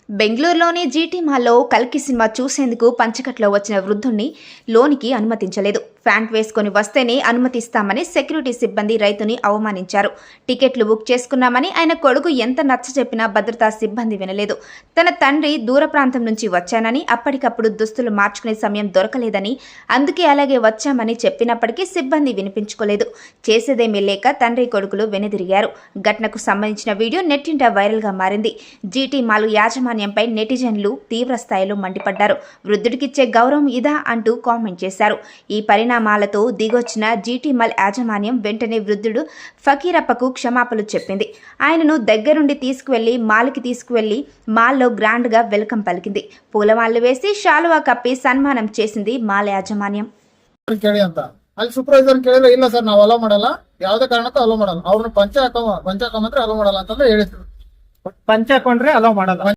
బెంగళూరులోని జీటీ మాల్లో కల్కి సినిమా చూసేందుకు పంచకట్లో వచ్చిన వృద్ధుణ్ణి లోనికి అనుమతించలేదు. ప్యాంట్ వేసుకుని వస్తేనే అనుమతిస్తామని సెక్యూరిటీ సిబ్బంది రైతుని అవమానించారు. టికెట్లు బుక్ చేసుకున్నామని ఆయన కొడుకు ఎంత నచ్చజెప్పినా భద్రతా సిబ్బంది వినలేదు. తన తండ్రి దూర ప్రాంతం నుంచి వచ్చానని, అప్పటికప్పుడు దుస్తులు మార్చుకునే సమయం దొరకలేదని, అందుకే అలాగే వచ్చామని చెప్పినప్పటికీ సిబ్బంది వినిపించుకోలేదు. చేసేదేమీ లేక తండ్రి కొడుకులు వెనుదిరిగారు. ఘటనకు సంబంధించిన వీడియో నెట్టింట వైరల్గా మారింది. జీటీ మాల్ యాజమాన్యంపై నెటిజన్లు తీవ్ర స్థాయిలో మండిపడ్డారు. వృద్ధుడికిచ్చే గౌరవం ఇదా అంటూ కామెంట్ చేశారు. ఈ పరిణామాలతో దిగొచ్చిన జీటీ మాల్ యాజమాన్యం వెంటనే వృద్ధుడు ఫకీరప్పకు క్షమాపణలు చెప్పింది. ఆయనను దగ్గరుండి తీసుకువెళ్లి మాల్లో గ్రాండ్గా వెల్కమ్ పలికింది. పూలమాలలు వేసి ಶಾಲುವಾ కప్పి సన్మానం చేసింది మాల్ యాజమాన్యం. ಅಲ್ಲಿ ಸೂಪರ್ವೈಸರ್ ಕೇಳಿದ್ರೆ ಇಲ್ಲ ಸರ್ ನಾವು ಅಲೋ ಮಾಡಲ್ಲ, ಯಾವುದೇ ಕಾರಣಕ್ಕೂ ಅಲೋ ಮಾಡಲ್ಲ, ಅವ್ರನ್ನ ಪಂಚ ಹಾಕೊಂಡ್ರೆ ಅಲೋ ಮಾಡಲ್ಲ ಅಂತಂದ್ರೆ ಹೇಳಿದ್ರು. ಪಂಚ ಹಾಕೊಂಡ್ರೆ ಅಲೋ ಮಾಡಲ್ಲ.